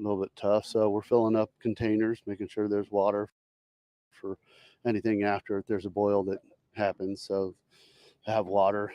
little bit tough. So we're filling up containers, making sure there's water for anything after if there's a boil that happens. So have water.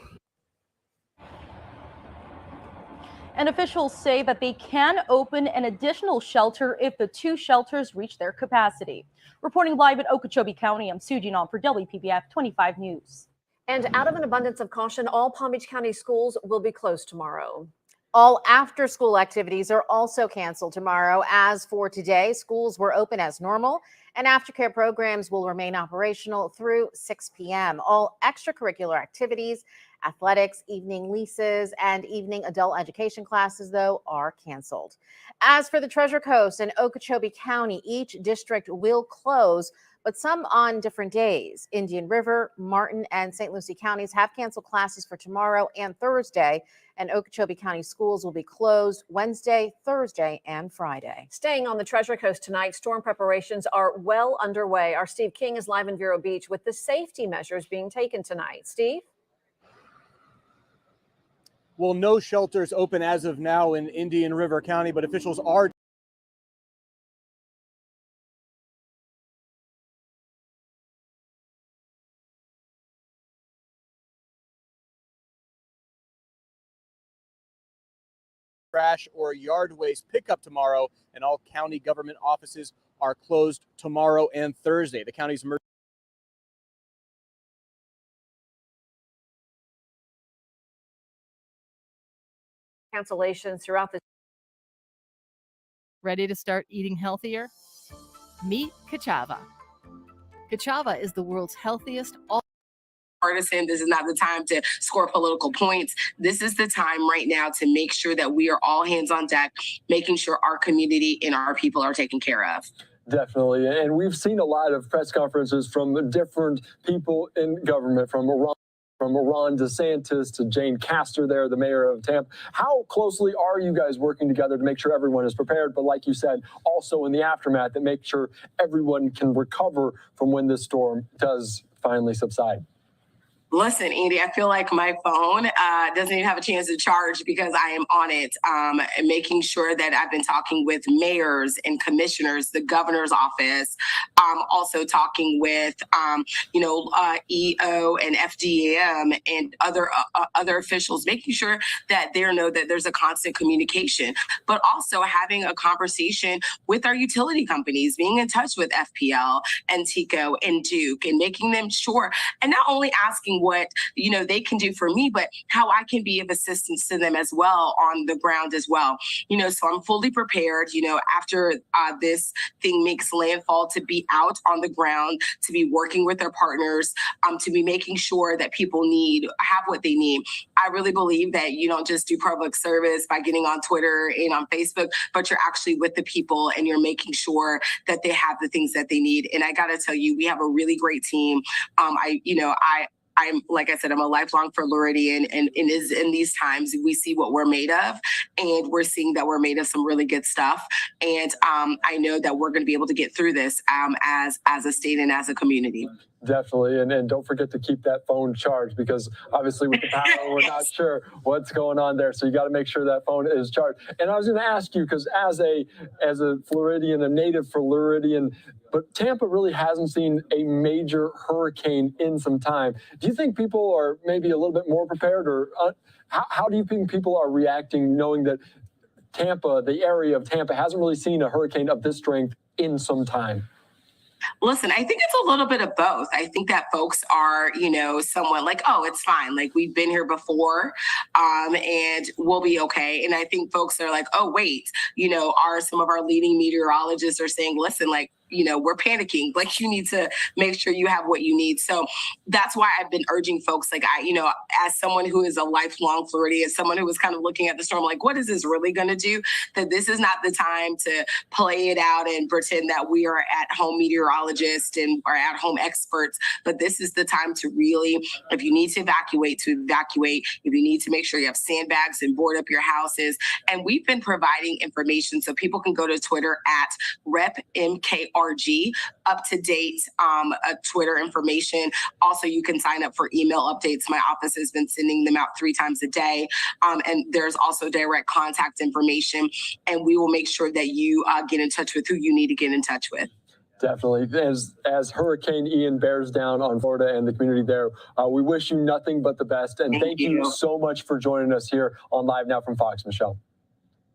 And officials say that they can open an additional shelter if the 2 shelters reach their capacity. Reporting live in Okeechobee County, I'm Sue Jean for WPBF 25 News. And out of an abundance of caution, all Palm Beach County schools will be closed tomorrow. All after-school activities are also canceled tomorrow. As for today, schools were open as normal, and aftercare programs will remain operational through 6 p.m. All extracurricular activities, athletics, evening leases, and evening adult education classes, though, are canceled. As for the Treasure Coast and Okeechobee County, each district will close, but some on different days. Indian River, Martin, and St. Lucie counties have canceled classes for tomorrow and Thursday, and Okeechobee County schools will be closed Wednesday, Thursday, and Friday. Staying on the Treasure Coast tonight, storm preparations are well underway. Our Steve King is live in Vero Beach with the safety measures being taken tonight. Steve? Well, no shelters open as of now in Indian River County, but officials are trash or yard waste pickup tomorrow, and all county government offices are closed tomorrow and Thursday. The county's cancellations throughout the. Ready to start eating healthier? Meet Kachava. Kachava is the world's healthiest partisan. This is not the time to score political points. This is the time right now to make sure that we are all hands on deck, making sure our community and our people are taken care of. Definitely. And we've seen a lot of press conferences from different people in government, from Ron DeSantis to Jane Castor there, the mayor of Tampa. How closely are you guys working together to make sure everyone is prepared? But like you said, also in the aftermath, to make sure everyone can recover from when this storm does finally subside? Listen, Andy, I feel like my phone doesn't even have a chance to charge because I am on it, making sure that I've been talking with mayors and commissioners, the governor's office, also talking with, EO and FDM and other officials, making sure that they know that there's a constant communication, but also having a conversation with our utility companies, being in touch with FPL and TECO and Duke, and making them sure, and not only asking what they can do for me, but how I can be of assistance to them as well on the ground as well. So I'm fully prepared, after this thing makes landfall, to be out on the ground, to be working with our partners, to be making sure that people have what they need. I really believe that you don't just do public service by getting on Twitter and on Facebook, but you're actually with the people and you're making sure that they have the things that they need. And I got to tell you, we have a really great team. I'm, like I said, I'm a lifelong Floridian, and in these times, we see what we're made of, and we're seeing that we're made of some really good stuff. And I know that we're going to be able to get through this as a state and as a community. Definitely. And don't forget to keep that phone charged, because obviously with the power, we're not sure what's going on there. So you got to make sure that phone is charged. And I was going to ask you, because as a Floridian, a native Floridian, but Tampa really hasn't seen a major hurricane in some time. Do you think people are maybe a little bit more prepared, or how do you think people are reacting knowing that Tampa, the area of Tampa, hasn't really seen a hurricane of this strength in some time? Listen, I think it's a little bit of both. I think that folks are, somewhat like, oh, it's fine. Like, we've been here before, and we'll be okay. And I think folks are like, oh, wait, some of our leading meteorologists are saying, listen, like, we're panicking. Like, you need to make sure you have what you need. So that's why I've been urging folks, like, as someone who is a lifelong Floridian, as someone who was kind of looking at the storm, like, what is this really going to do? That this is not the time to play it out and pretend that we are at-home meteorologists and are at-home experts. But this is the time to really, if you need to evacuate, if you need to make sure you have sandbags and board up your houses. And we've been providing information so people can go to Twitter at RepMKR WRG, up-to-date Twitter information. Also, you can sign up for email updates. My office has been sending them out 3 times a day. And there's also direct contact information. And we will make sure that you get in touch with who you need to get in touch with. Definitely. As Hurricane Ian bears down on Florida and the community there, we wish you nothing but the best. And thank you so much for joining us here on Live Now from Fox, Michelle.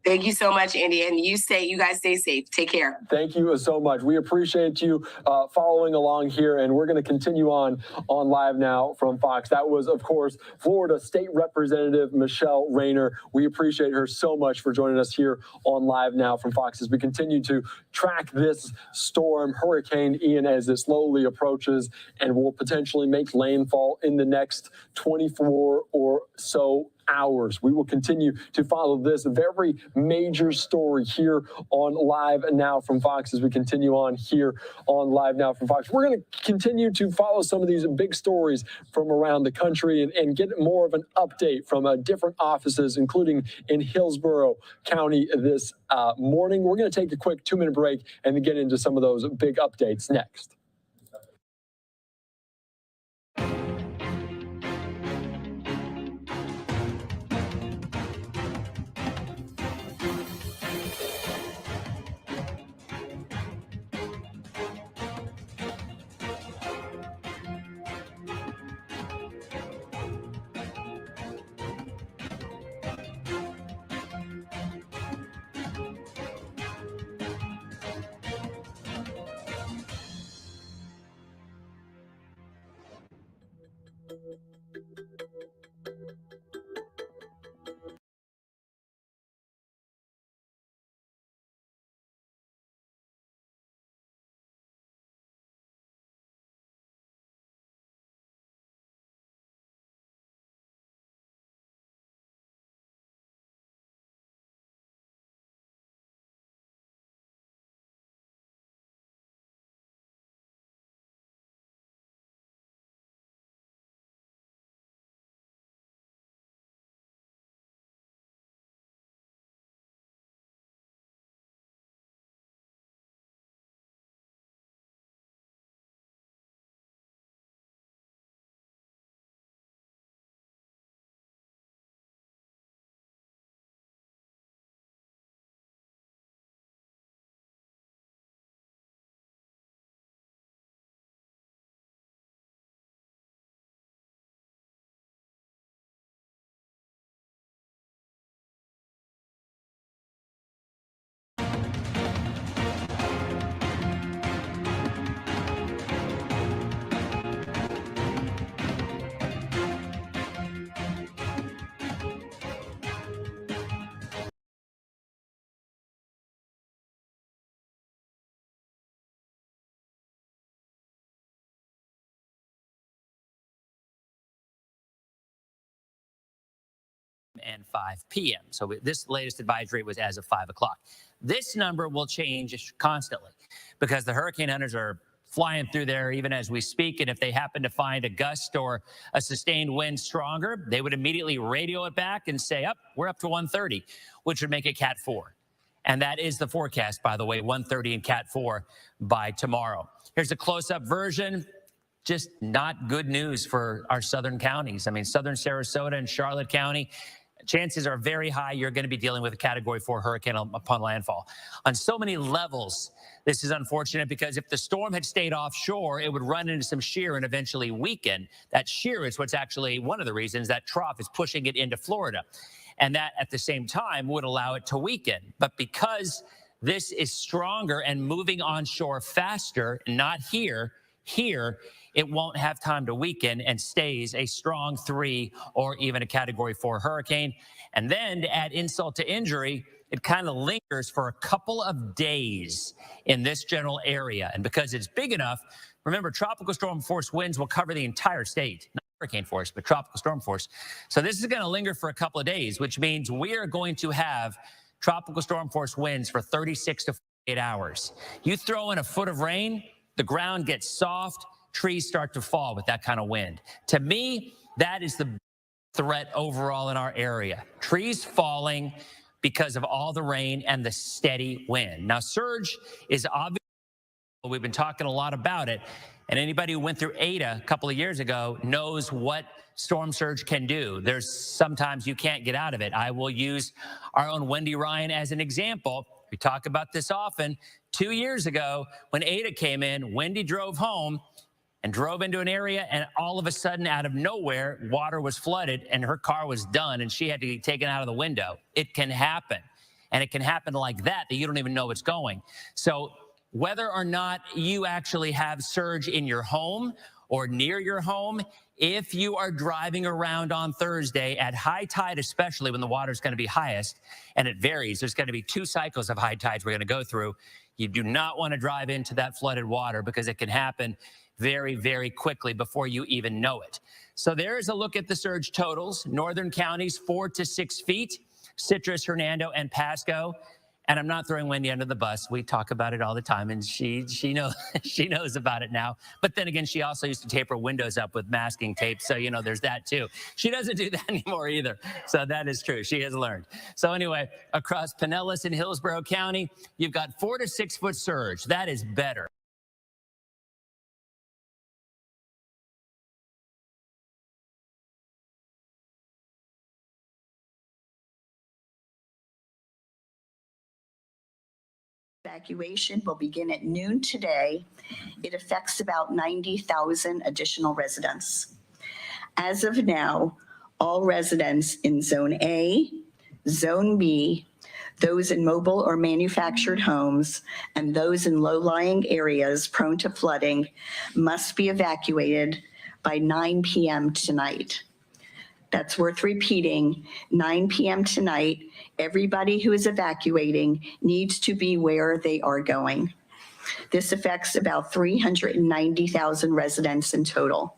Thank you so much, Andy. And you guys stay safe. Take care. Thank you so much. We appreciate you following along here, and we're going to continue on Live Now from Fox. That was, of course, Florida State Representative Michelle Rayner. We appreciate her so much for joining us here on Live Now from Fox as we continue to track this storm, Hurricane Ian, as it slowly approaches and will potentially make landfall in the next 24 or so hours. We will continue to follow this very major story here on Live Now from Fox as we continue on here on Live Now from Fox. We're going to continue to follow some of these big stories from around the country and get more of an update from different offices, including in Hillsborough County this morning. We're going to take a quick 2-minute break and then get into some of those big updates next. And 5 p.m. So this latest advisory was as of 5 o'clock. This number will change constantly because the hurricane hunters are flying through there even as we speak. And if they happen to find a gust or a sustained wind stronger, they would immediately radio it back and say, we're up to 130, which would make it Cat 4. And that is the forecast, by the way, 130 and Cat 4 by tomorrow. Here's a close-up version. Just not good news for our southern counties. I mean, southern Sarasota and Charlotte County, chances are very high you're going to be dealing with a Category 4 hurricane upon landfall. On so many levels, this is unfortunate because if the storm had stayed offshore, it would run into some shear and eventually weaken. That shear is what's actually one of the reasons that trough is pushing it into Florida. And that at the same time would allow it to weaken. But because this is stronger and moving onshore faster, not here, it won't have time to weaken and stays a strong 3 or even a Category 4 hurricane. And then to add insult to injury, it kind of lingers for a couple of days in this general area. And because it's big enough, remember, tropical storm force winds will cover the entire state, not hurricane force, but tropical storm force. So this is going to linger for a couple of days, which means we are going to have tropical storm force winds for 36 to 48 hours. You throw in a foot of rain, the ground gets soft, trees start to fall with that kind of wind. To me, that is the threat overall in our area. Trees falling because of all the rain and the steady wind. Now, surge is obvious. We've been talking a lot about it, and anybody who went through Ada a couple of years ago knows what storm surge can do. There's sometimes you can't get out of it. I will use our own Wendy Ryan as an example. We talk about this often. 2 years ago, when Ada came in, Wendy drove home and drove into an area, and all of a sudden, out of nowhere, water was flooded, and her car was done, and she had to be taken out of the window. It can happen, and it can happen like that you don't even know it's going. So whether or not you actually have surge in your home or near your home, if you are driving around on Thursday at high tide, especially when the water is going to be highest, and it varies, there's going to be 2 cycles of high tides we're going to go through. You do not want to drive into that flooded water because it can happen very, very quickly before you even know it. So there is a look at the surge totals. Northern counties, 4 to 6 feet, Citrus, Hernando, and Pasco. And I'm not throwing Wendy under the bus. We talk about it all the time, and she knows she knows about it now. But then again, she also used to tape her windows up with masking tape, so there's that too. She doesn't do that anymore either. So that is true. She has learned. So anyway, across Pinellas and Hillsborough County, you've got 4 to 6 foot surge. That is better. Evacuation will begin at noon today. It affects about 90,000 additional residents. As of now, all residents in Zone A, Zone B, those in mobile or manufactured homes, and those in low-lying areas prone to flooding must be evacuated by 9 p.m. tonight. That's worth repeating. 9 p.m. tonight, everybody who is evacuating needs to be where they are going. This affects about 390,000 residents in total.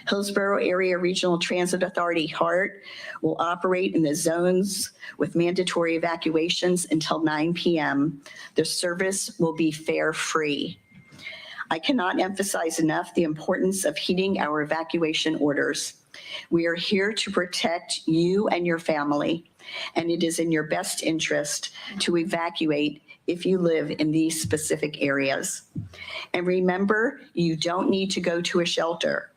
Hillsborough Area Regional Transit Authority, HART, will operate in the zones with mandatory evacuations until 9 p.m. The service will be fare-free. I cannot emphasize enough the importance of heeding our evacuation orders. We are here to protect you and your family, and it is in your best interest to evacuate if you live in these specific areas. And remember, you don't need to go to a shelter.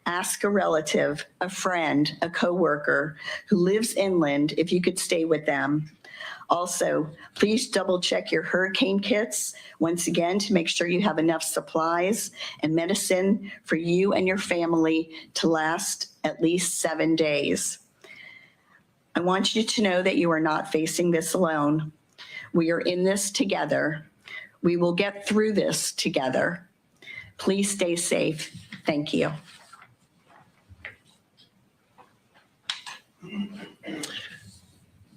Ask a relative, a friend, a coworker who lives inland if you could stay with them. Also, please double check your hurricane kits once again to make sure you have enough supplies and medicine for you and your family to last at least 7 days. I want you to know that you are not facing this alone. We are in this together. We will get through this together. Please stay safe. Thank you.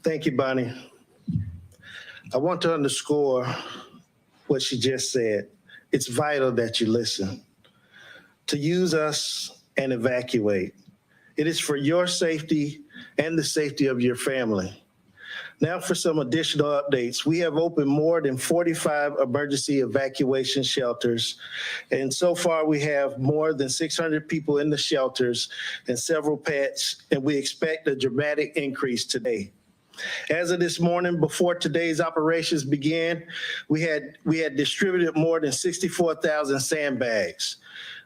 Thank you, Bonnie. I want to underscore what she just said. It's vital that you listen. To use us and evacuate. It is for your safety and the safety of your family. Now for some additional updates. We have opened more than 45 emergency evacuation shelters. And so far we have more than 600 people in the shelters and several pets, and we expect a dramatic increase today. As of this morning, before today's operations began, we had distributed more than 64,000 sandbags.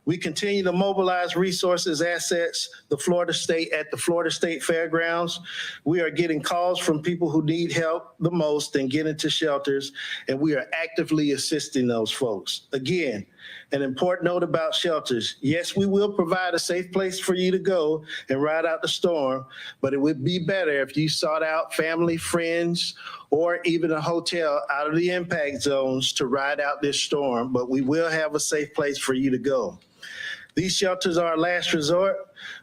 We continue to mobilize resources, assets, at the Florida State Fairgrounds. We are getting calls from people who need help the most and get into shelters, and we are actively assisting those folks. Again, an important note about shelters. Yes, we will provide a safe place for you to go and ride out the storm, but it would be better if you sought out family, friends, or even a hotel out of the impact zones to ride out this storm, but we will have a safe place for you to go. These shelters are a last resort.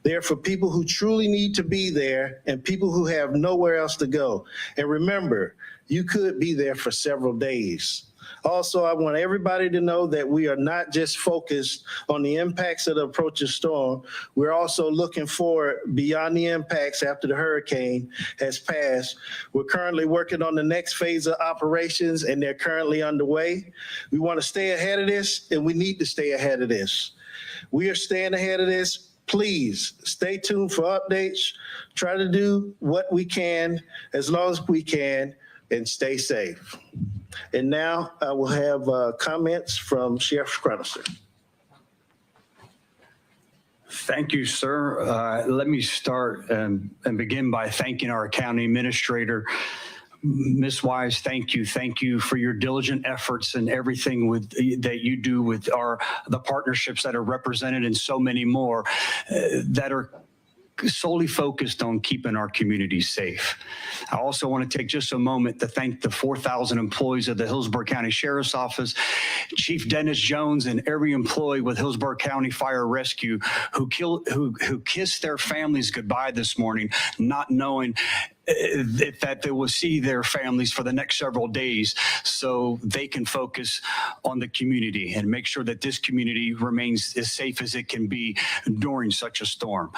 They're for people who truly need to be there and people who have nowhere else to go. And remember, you could be there for several days. Also, I want everybody to know that we are not just focused on the impacts of the approaching storm. We're also looking forward beyond the impacts after the hurricane has passed. We're currently working on the next phase of operations, and they're currently underway. We want to stay ahead of this, and we need to stay ahead of this. We are staying ahead of this. Please stay tuned for updates. Try to do what we can as long as we can and stay safe. And now I will have comments from Sheriff Cronister. Thank you, sir. Let me start and begin by thanking our county administrator. Ms. Wise, thank you. Thank you for your diligent efforts and everything that you do with the partnerships that are represented and so many more that are solely focused on keeping our communities safe. I also want to take just a moment to thank the 4,000 employees of the Hillsborough County Sheriff's Office, Chief Dennis Jones, and every employee with Hillsborough County Fire Rescue who kissed their families goodbye this morning, not knowing that they will see their families for the next several days so they can focus on the community and make sure that this community remains as safe as it can be during such a storm.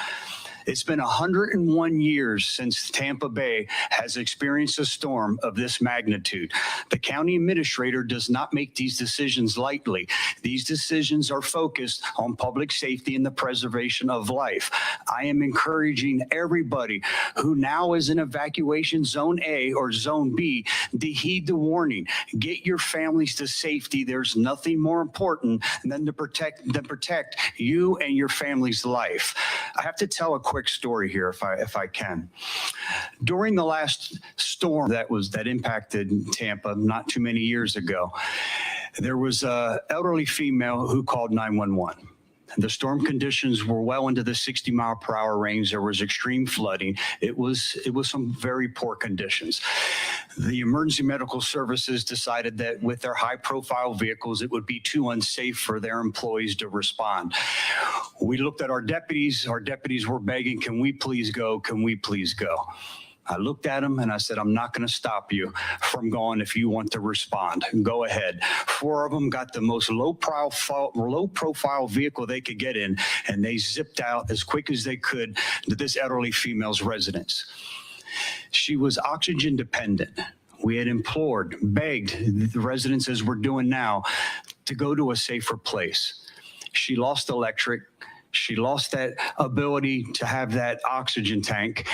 It's been 101 years since Tampa Bay has experienced a storm of this magnitude. The county administrator does not make these decisions lightly. These decisions are focused on public safety and the preservation of life. I am encouraging everybody who now is in evacuation zone A or zone B to heed the warning. Get your families to safety. There's nothing more important than to protect you and your family's life. I have to tell a quick story here if I can. During the last storm that impacted Tampa not too many years ago, there was an elderly female who called 911. The storm conditions were well into the 60-mile-per-hour range. There was extreme flooding. It was some very poor conditions. The emergency medical services decided that with their high-profile vehicles, it would be too unsafe for their employees to respond. We looked at our deputies. Our deputies were begging, "Can we please go? Can we please go?" I looked at him and I said, "I'm not going to stop you from going if you want to respond. Go ahead." 4 of them got the most low profile vehicle they could get in, and they zipped out as quick as they could to this elderly female's residence. She was oxygen dependent. We had implored, begged the residents, as we're doing now, to go to a safer place. She lost electric. She lost that ability to have that oxygen tank.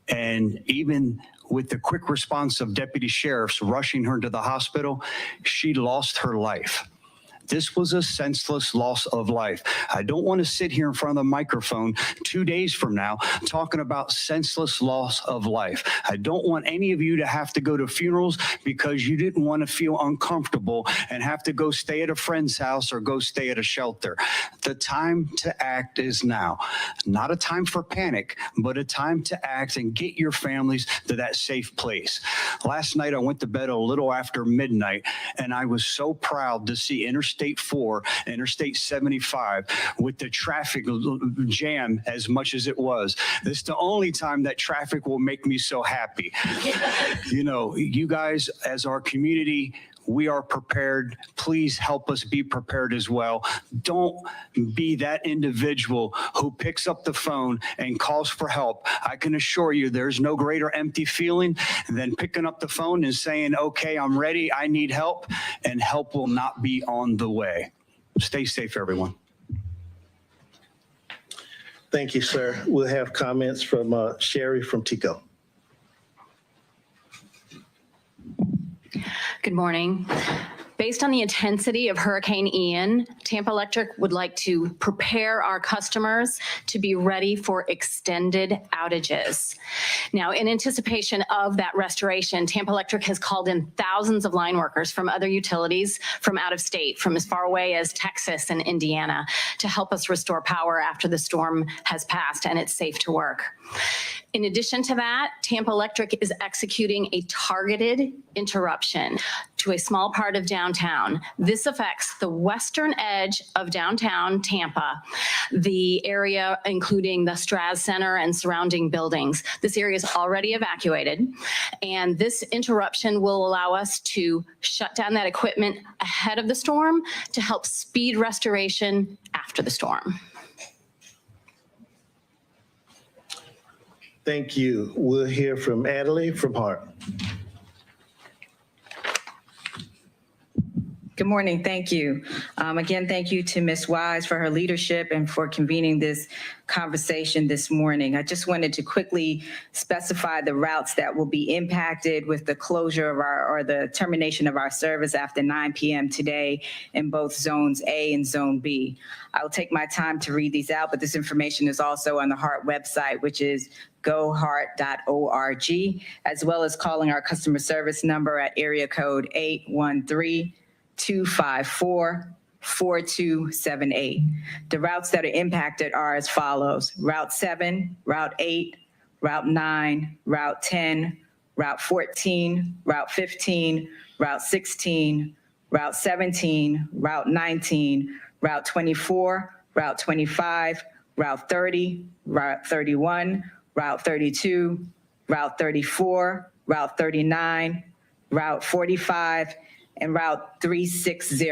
And even with the quick response of deputy sheriffs rushing her to the hospital, she lost her life. This was a senseless loss of life. I don't want to sit here in front of the microphone 2 days from now talking about senseless loss of life. I don't want any of you to have to go to funerals because you didn't want to feel uncomfortable and have to go stay at a friend's house or go stay at a shelter. The time to act is now. Not a time for panic, but a time to act and get your families to that safe place. Last night, I went to bed a little after midnight, and I was so proud to see Interstate 4, Interstate 75 with the traffic jam as much as it was. This is the only time that traffic will make me so happy. You know, you guys, as our community, we are prepared. Please help us be prepared as well. Don't be that individual who picks up the phone and calls for help. I can assure you there's no greater empty feeling than picking up the phone and saying, "Okay, I'm ready. I need help," and help will not be on the way. Stay safe, everyone. Thank you, sir. We'll have comments from Sherry from TECO. Good morning. Based on the intensity of Hurricane Ian, Tampa Electric would like to prepare our customers to be ready for extended outages. Now, in anticipation of that restoration, Tampa Electric has called in thousands of line workers from other utilities from out of state, from as far away as Texas and Indiana, to help us restore power after the storm has passed and it's safe to work. In addition to that, Tampa Electric is executing a targeted interruption to a small part of downtown. This affects the western edge of downtown Tampa, the area including the Straz Center and surrounding buildings. This area is already evacuated, and this interruption will allow us to shut down that equipment ahead of the storm to help speed restoration after the storm. Thank you. We'll hear from Adelaide from Hart. Good morning. Thank you. Again, thank you to Ms. Wise for her leadership and for convening this conversation this morning. I just wanted to quickly specify the routes that will be impacted with the closure of or the termination of our service after 9 p.m. today in both Zones A and Zone B. I'll take my time to read these out, but this information is also on the HART website, which is gohart.org, as well as calling our customer service number at area code 813-254-4278. The routes that are impacted are as follows: Route 7, Route 8, Route 9, Route 10, Route 14, Route 15, Route 16, Route 17, Route 19, Route 24, Route 25, Route 30, Route 31, Route 32, Route 34, Route 39, Route 45, and Route 360.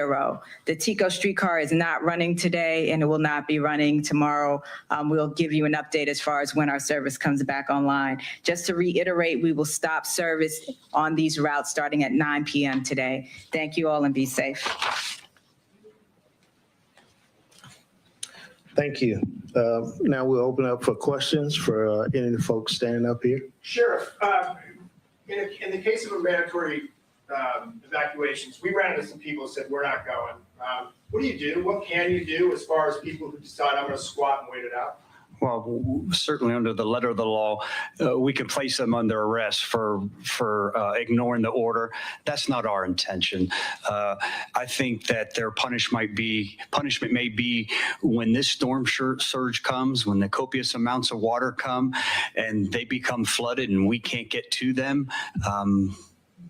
The Tico streetcar is not running today, and it will not be running tomorrow. We'll give you an update as far as when our service comes back online. Just to reiterate, we will stop service on these routes starting at 9 p.m. today. Thank you all and be safe. Thank you. Now we'll open up for questions for any of the folks standing up here. Sheriff, in the case of a mandatory evacuations, we ran into some people who said, we're not going. What do you do? What can you do as far as people who decide I'm going to squat and wait it out? Well, certainly under the letter of the law, we can place them under arrest for ignoring the order. That's not our intention. I think that their punishment may be when this storm surge comes, when the copious amounts of water come and they become flooded and we can't get to them.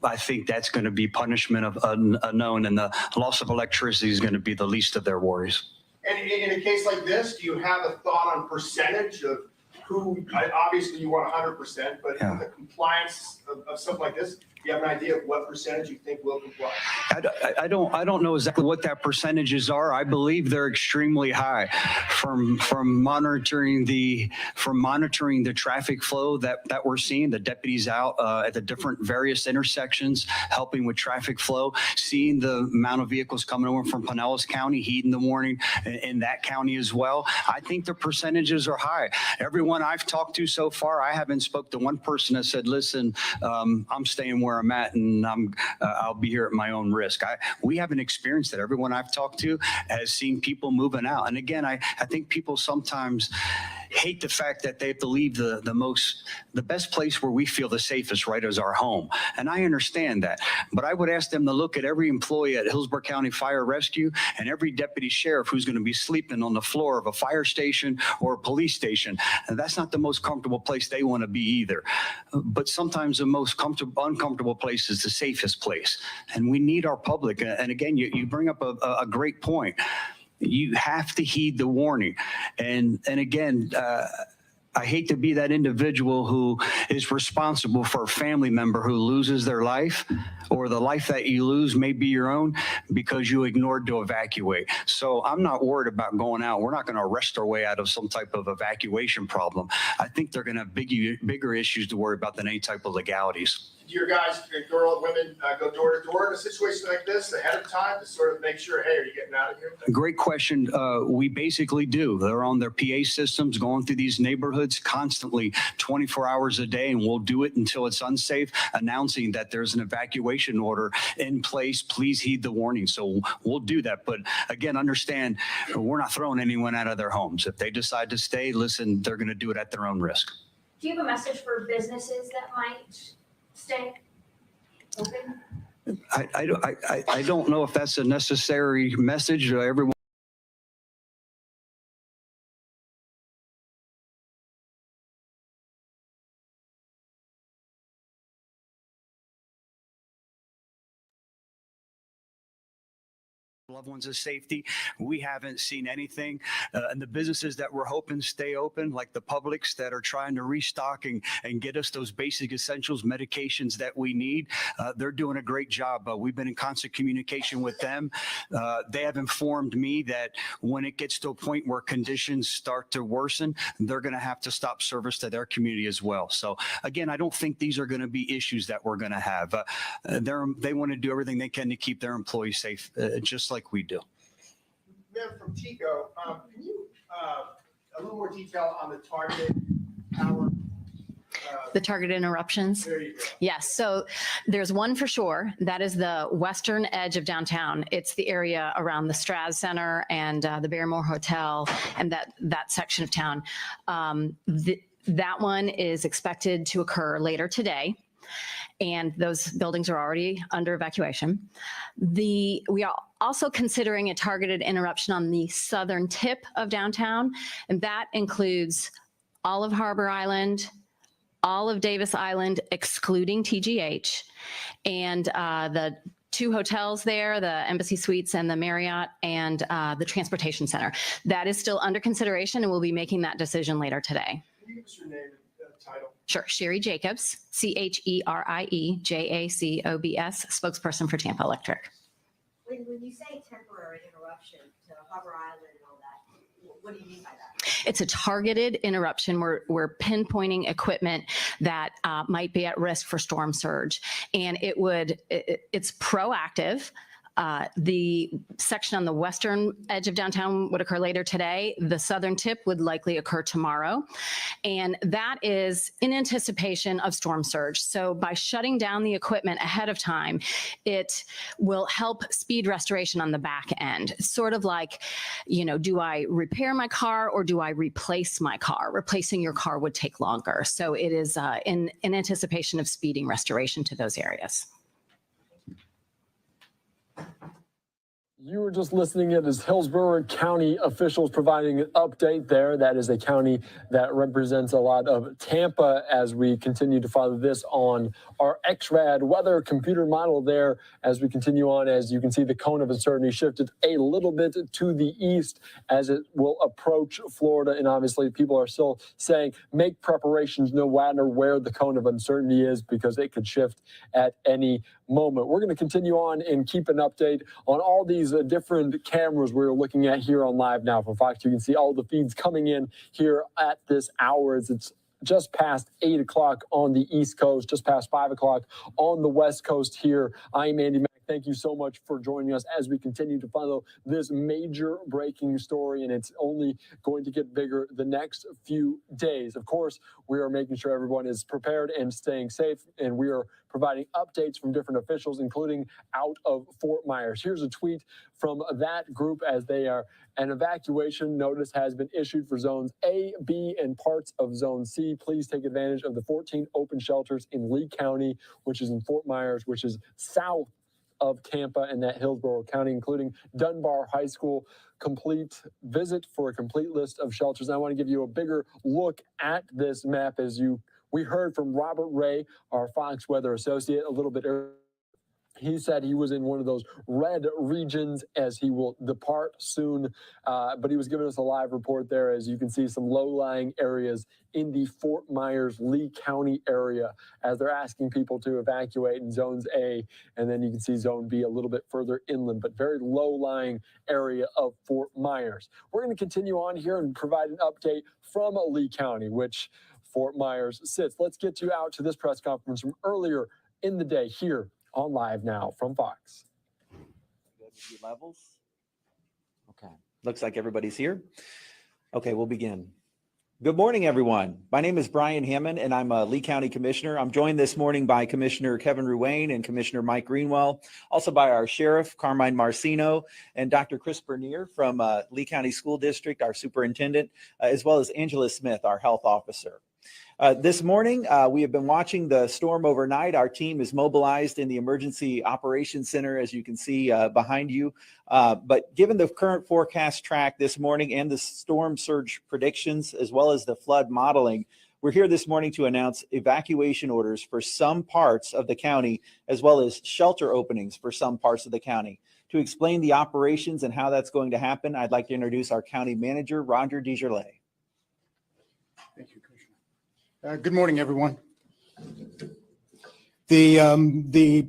I think that's going to be punishment of unknown, and the loss of electricity is going to be the least of their worries. And in a case like this, do you have a thought on percentage of who, obviously you want 100%, but the compliance of something like this, do you have an idea of what percentage you think will comply? I don't know exactly what that percentages are. I believe they're extremely high from monitoring the traffic flow that we're seeing. The deputies out at the different various intersections helping with traffic flow, seeing the amount of vehicles coming over from Pinellas County, heat in the morning in that county as well. I think the percentages are high. Everyone I've talked to so far, I haven't spoke to one person that said, listen, I'm staying where I'm at and I'll be here at my own risk. We haven't experienced that. Everyone I've talked to has seen people moving out. And again, I think people sometimes hate the fact that they have to leave the best place where we feel the safest, right, is our home. And I understand that. But I would ask them to look at every employee at Hillsborough County Fire Rescue and every deputy sheriff who's going to be sleeping on the floor of a fire station or a police station. And that's not the most comfortable place they want to be either. But sometimes the most uncomfortable place is the safest place. And we need our public. And again, you bring up a great point. You have to heed the warning. And again, I hate to be that individual who is responsible for a family member who loses their life, or the life that you lose may be your own because you ignored to evacuate. So I'm not worried about going out. We're not going to arrest our way out of some type of evacuation problem. I think they're going to have bigger issues to worry about than any type of legalities. Do your guys, women, go door to door in a situation like this ahead of time to sort of make sure, hey, are you getting out of here? Great question. We basically do. They're on their PA systems going through these neighborhoods constantly 24 hours a day, and we'll do it until it's unsafe, announcing that there's an evacuation order in place. Please heed the warning. So we'll do that. But again, understand, we're not throwing anyone out of their homes. If they decide to stay, listen, they're going to do it at their own risk. Do you have a message for businesses that might stay open? I don't know if that's a necessary message. Everyone loved ones' safety. We haven't seen anything. And the businesses that we're hoping stay open, like the Publix that are trying to restock and get us those basic essentials, medications that we need, they're doing a great job. We've been in constant communication with them. They have informed me that when it gets to a point where conditions start to worsen, they're going to have to stop service to their community as well. So again, I don't think these are going to be issues that we're going to have. They want to do everything they can to keep their employees safe, just like we do. Ma'am, from Tico, can you a little more detail on the targeted power? The targeted interruptions? There you go. Yes. So there's one for sure. That is the western edge of downtown. It's the area around the Straz Center and the Barrymore Hotel and that section of town. That one is expected to occur later today, and those buildings are already under evacuation. We are also considering a targeted interruption on the southern tip of downtown, and that includes all of Harbor Island, all of Davis Island, excluding TGH, and the two hotels there, the Embassy Suites and the Marriott, and the Transportation Center. That is still under consideration, and we'll be making that decision later today. Can you give us your name and title? Sure. Sherry Jacobs, CHERIE JACOBS, spokesperson for Tampa Electric. When you say temporary interruption to Harbor Island and all that, what do you mean by that? It's a targeted interruption. We're pinpointing equipment that might be at risk for storm surge, and it's proactive. The section on the western edge of downtown would occur later today. The southern tip would likely occur tomorrow. And that is in anticipation of storm surge. So by shutting down the equipment ahead of time, it will help speed restoration on the back end. Sort of like, do I repair my car or do I replace my car? Replacing your car would take longer. So it is in anticipation of speeding restoration to those areas. You were just listening in as Hillsborough County officials providing an update there. That is a county that represents a lot of Tampa as we continue to follow this on our XRAD weather computer model there as we continue on. As you can see, the cone of uncertainty shifted a little bit to the east as it will approach Florida. And obviously people are still saying make preparations no matter where the cone of uncertainty is because it could shift at any moment. We're going to continue on and keep an update on all these different cameras we're looking at here on Live Now from Fox. You can see all the feeds coming in here at this hour as it's just past 8 o'clock on the East Coast, just past 5 o'clock on the West Coast here. I'm Andy Mack. Thank you so much for joining us as we continue to follow this major breaking story, and it's only going to get bigger the next few days. Of course, we are making sure everyone is prepared and staying safe, and we are providing updates from different officials, including out of Fort Myers. Here's a tweet from that group as they are. An evacuation notice has been issued for zones A, B, and parts of zone C. Please take advantage of the 14 open shelters in Lee County, which is in Fort Myers, which is south of Tampa and that Hillsborough County, including Dunbar High School. Visit for a complete list of shelters. And I want to give you a bigger look at this map as we heard from Robert Ray, our Fox weather associate, a little bit earlier. He said he was in one of those red regions as he will depart soon, but he was giving us a live report there. As you can see, some low-lying areas in the Fort Myers, Lee County area as they're asking people to evacuate in zones A, and then you can see zone B a little bit further inland, but very low-lying area of Fort Myers. We're going to continue on here and provide an update from Lee County, which Fort Myers sits. Let's get you out to this press conference from earlier in the day here on Live Now from Fox. Levels. Okay. Looks like everybody's here. Okay, we'll begin. Good morning, everyone. My name is Brian Hammond, and I'm a Lee County Commissioner. I'm joined this morning by Commissioner Kevin Ruane and Commissioner Mike Greenwell, also by our Sheriff, Carmine Marcino, and Dr. Chris Bernier from Lee County School District, our Superintendent, as well as Angela Smith, our Health Officer. This morning, we have been watching the storm overnight. Our team is mobilized in the Emergency Operations Center, as you can see behind you. But given the current forecast track this morning and the storm surge predictions, as well as the flood modeling, We're here this morning to announce evacuation orders for some parts of the county, as well as shelter openings for some parts of the county. To explain the operations and how that's going to happen, I'd like to introduce our county manager, Roger DeJarlais. Thank you, Commissioner. Good morning, everyone. The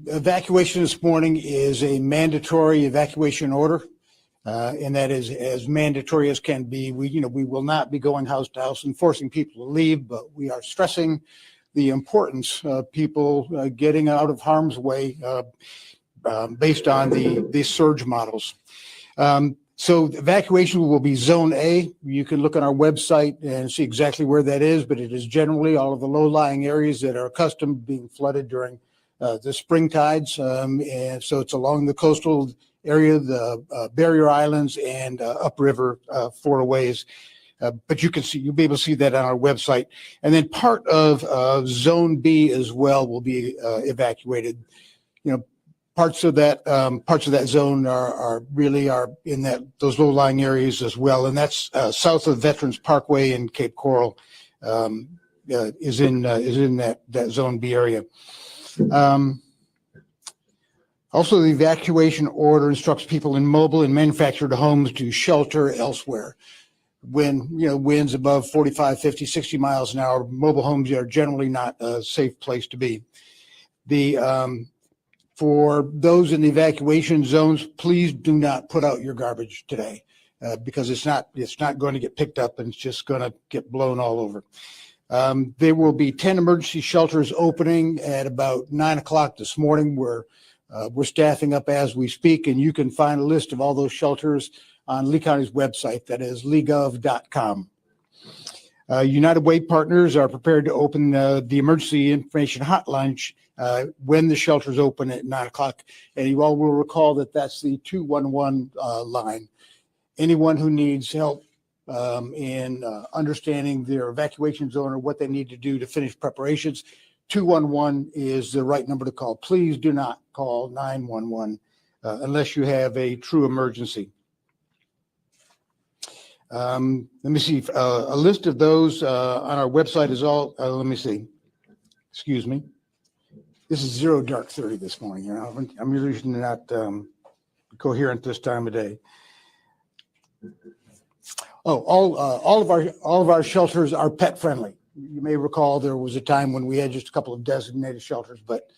evacuation this morning is a mandatory evacuation order, and that is as mandatory as can be. We will not be going house to house and forcing people to leave, but we are stressing the importance of people getting out of harm's way based on the surge models. So the evacuation will be Zone A. You can look on our website and see exactly where that is, but it is generally all of the low-lying areas that are accustomed to being flooded during the spring tides. And so it's along the coastal area, the barrier islands, and upriver for a ways. But you'll be able to see that on our website. And then part of Zone B as well will be evacuated. Parts of that zone are in those low-lying areas as well, and that's south of Veterans Parkway and Cape Coral is in that Zone B area. Also, the evacuation order instructs people in mobile and manufactured homes to shelter elsewhere. When winds above 45, 50, 60 miles an hour, mobile homes are generally not a safe place to be. For those in the evacuation zones, please do not put out your garbage today because it's not going to get picked up and it's just going to get blown all over. There will be 10 emergency shelters opening at about 9 o'clock this morning. We're staffing up as we speak, and you can find a list of all those shelters on Lee County's website. That is leegov.com. United Way partners are prepared to open the emergency information hotline when the shelters open at 9 o'clock. And you all will recall that that's the 211 line. Anyone who needs help in understanding their evacuation zone or what they need to do to finish preparations, 211 is the right number to call. Please do not call 911 unless you have a true emergency. Let me see. A list of those on our website is all. Let me see. Excuse me. This is 0 dark 30 this morning. I'm usually not coherent this time of day. Oh, all of our shelters are pet friendly. You may recall there was a time when we had just a couple of designated shelters, but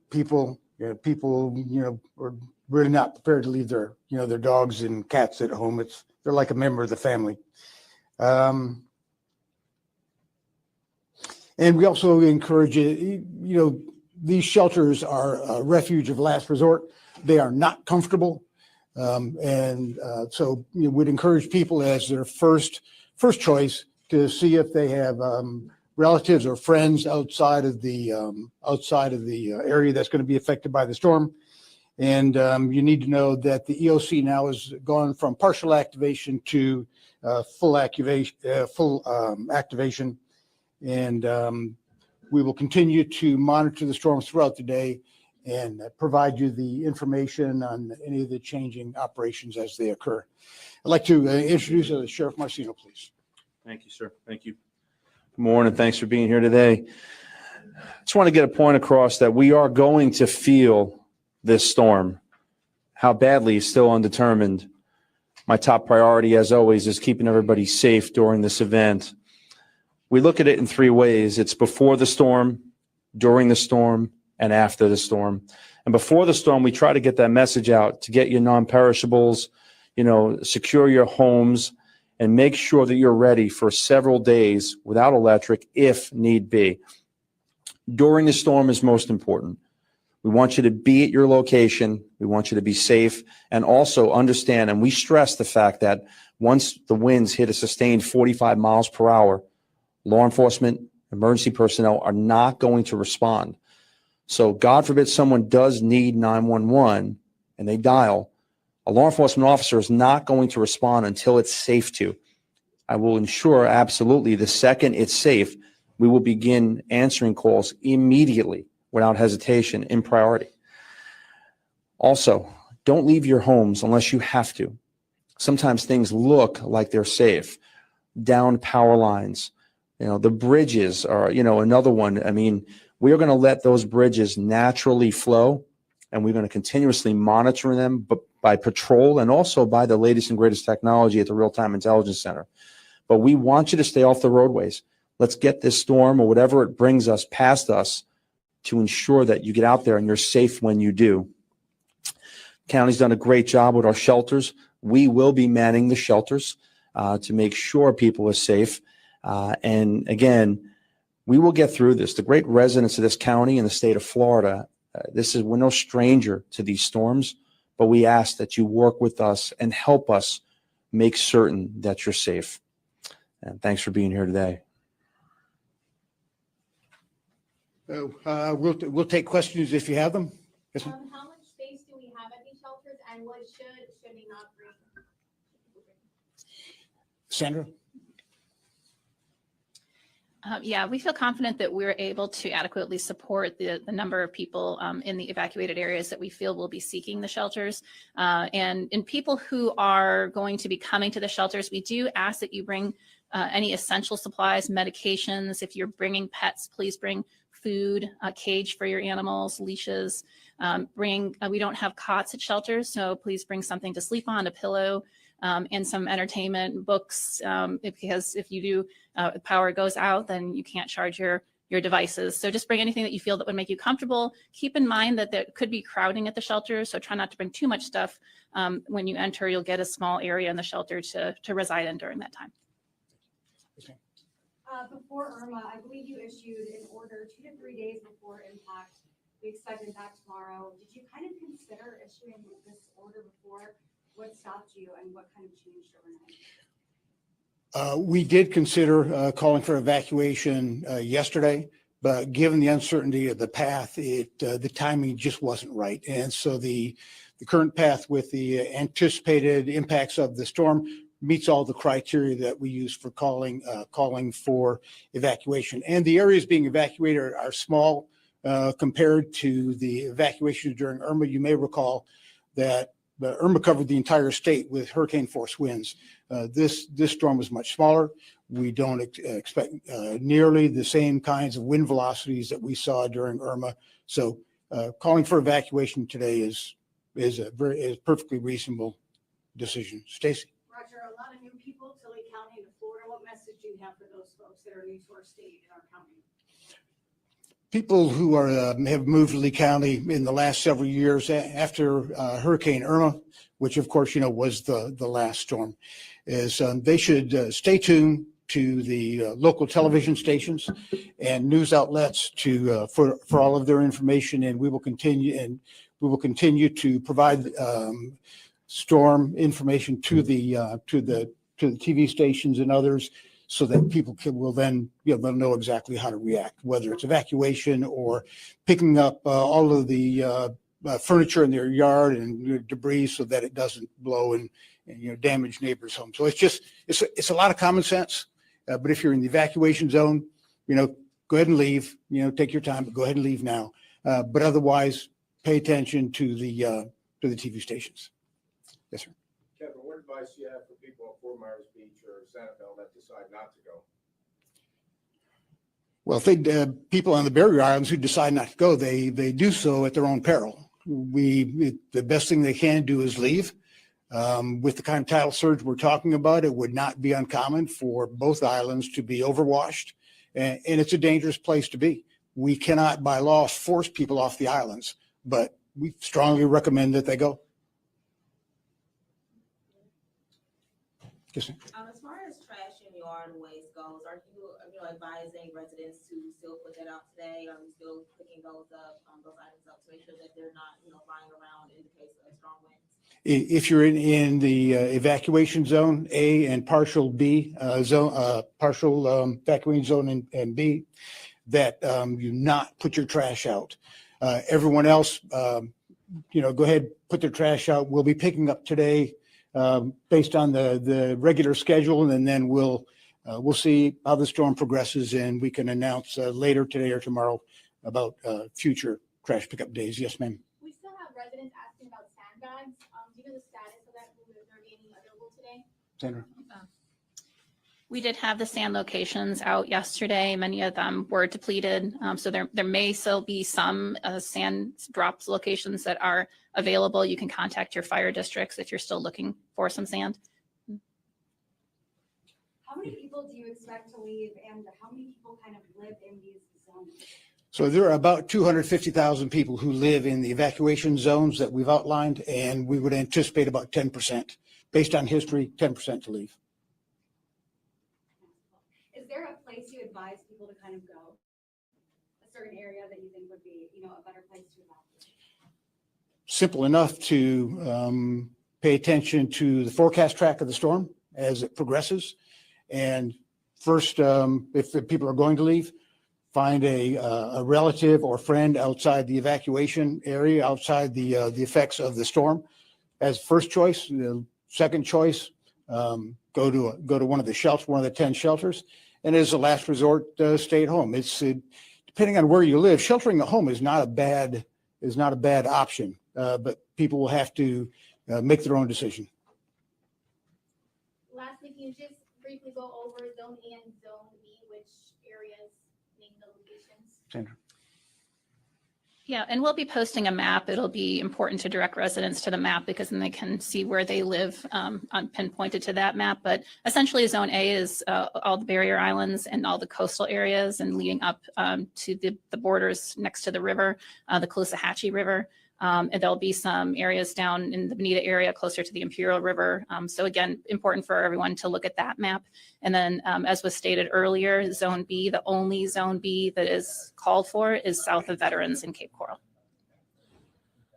people were really not prepared to leave their dogs and cats at home. They're like a member of the family. And we also encourage these shelters are a refuge of last resort. They are not comfortable. So we'd encourage people as their first choice to see if they have relatives or friends outside of the area that's going to be affected by the storm. And you need to know that the EOC now has gone from partial activation to full activation. And we will continue to monitor the storms throughout the day and provide you the information on any of the changing operations as they occur. I'd like to introduce Sheriff Marcino, please. Thank you, sir. Thank you. Good morning. Thanks for being here today. Just want to get a point across that we are going to feel this storm. How badly is still undetermined. My top priority, as always, is keeping everybody safe during this event. We look at it in 3 ways. It's before the storm, during the storm, and after the storm. And before the storm, we try to get that message out to get your non-perishables, secure your homes, and make sure that you're ready for several days without electric if need be. During the storm is most important. We want you to be at your location. We want you to be safe and also understand, and we stress the fact that once the winds hit a sustained 45 miles per hour, law enforcement, emergency personnel are not going to respond. So God forbid someone does need 911 and they dial, a law enforcement officer is not going to respond until it's safe to. I will ensure absolutely the second it's safe, we will begin answering calls immediately without hesitation in priority. Also, don't leave your homes unless you have to. Sometimes things look like they're safe. Down power lines, The bridges are, another one. I mean, we are going to let those bridges naturally flow, and we're going to continuously monitor them by patrol and also by the latest and greatest technology at the Real-Time Intelligence Center. But we want you to stay off the roadways. Let's get this storm or whatever it brings us past us to ensure that you get out there and you're safe when you do. County's done a great job with our shelters. We will be manning the shelters to make sure people are safe. And again, we will get through this. The great residents of this county and the state of Florida, we're no stranger to these storms, but we ask that you work with us and help us make certain that you're safe. And thanks for being here today. We'll take questions if you have them. Yes, ma'am. How much space do we have at these shelters, and what should we not bring? Sandra? Yeah, we feel confident that we're able to adequately support the number of people in the evacuated areas that we feel will be seeking the shelters. And in people who are going to be coming to the shelters, we do ask that you bring any essential supplies, medications. If you're bringing pets, please bring food, a cage for your animals, leashes. We don't have cots at shelters, so please bring something to sleep on, a pillow, and some entertainment, books, because if you do, power goes out, then you can't charge your devices. So just bring anything that you feel that would make you comfortable. Keep in mind that there could be crowding at the shelter, so try not to bring too much stuff. When you enter, you'll get a small area in the shelter to reside in during that time. Before Irma, I believe you issued an order 2 to 3 days before impact. We expect impact tomorrow. Did you kind of consider issuing this order before? What stopped you, and what kind of changed overnight? We did consider calling for evacuation yesterday, but given the uncertainty of the path, the timing just wasn't right. And so the current path with the anticipated impacts of the storm meets all the criteria that we use for calling for evacuation. And the areas being evacuated are small compared to the evacuations during Irma. You may recall that Irma covered the entire state with hurricane force winds. This storm was much smaller. We don't expect nearly the same kinds of wind velocities that we saw during Irma. So calling for evacuation today is a perfectly reasonable decision. Stacy. Roger, a lot of new people to Lake County and Florida. What message do you have for those folks that are new to our state and our county? People who have moved to Lee County in the last several years after Hurricane Irma, which of course was the last storm, is they should stay tuned to the local television stations and news outlets for all of their information, and we will continue to provide storm information to the TV stations and others, so that people will then they'll know exactly how to react, whether it's evacuation or picking up all of the furniture in their yard and debris so that it doesn't blow and damage neighbors' homes. So it's a lot of common sense. But if you're in the evacuation zone, go ahead and leave. Take your time, but go ahead and leave now. But otherwise, pay attention to the TV stations. Yes, sir. Kevin, what advice do you have for people at Fort Myers Beach or Sanibel that decide not to go? Well, if people on the barrier islands who decide not to go, they do so at their own peril. The best thing they can do is leave. With the kind of tidal surge we're talking about, it would not be uncommon for both islands to be overwashed, and it's a dangerous place to be. We cannot, by law, force people off the islands, but we strongly recommend that they go. Yes, sir. As far as trash and yard waste goes, are you advising residents to still put that out today? Are we still picking those items up to make sure that they're not, flying around in the case of strong winds? If you're in the evacuation zone A and partial B zone, partial evacuation zone and B, that you not put your trash out. Everyone else, go ahead, put their trash out. We'll be picking up today based on the regular schedule, and then we'll see how the storm progresses, and we can announce later today or tomorrow about future trash pickup days. Yes, ma'am. We still have residents asking about sandbags. Do you know the status of that? Will there be any available today? Sandra. We did have the sand locations out yesterday. Many of them were depleted. So there may still be some sand drops locations that are available. You can contact your fire districts if you're still looking for some sand. How many people do you expect to leave and how many people kind of live in these zones? So there are about 250,000 people who live in the evacuation zones that we've outlined, and we would anticipate about 10%. Based on history, 10% to leave. Is there a place you advise people to kind of go? A certain area that you think would be, a better place to evacuate? Simple enough to pay attention to the forecast track of the storm as it progresses. And first, if the people are going to leave, find a relative or friend outside the evacuation area, outside the effects of the storm as first choice. Second choice, go to one of the shelters, one of the 10 shelters, and as a last resort, stay at home. It's depending on where you live. Sheltering at home is not a bad option, but people will have to make their own decision. Lastly, can you just briefly go over Zone A and Zone B, which areas name the locations? Sandra. Yeah, and we'll be posting a map. It'll be important to direct residents to the map because then they can see where they live pinpointed to that map. But essentially, Zone A is all the barrier islands and all the coastal areas and leading up to the borders next to the river, the Caloosahatchee River. And there'll be some areas down in the Bonita area closer to the Imperial River. So again, important for everyone to look at that map. And then as was stated earlier, Zone B, the only Zone B that is called for is south of Veterans in Cape Coral.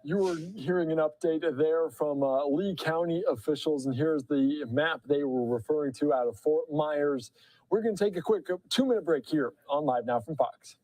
You were hearing an update there from Lee County officials, and here's the map they were referring to out of Fort Myers. We're going to take a quick 2-minute break here on Live Now from Fox.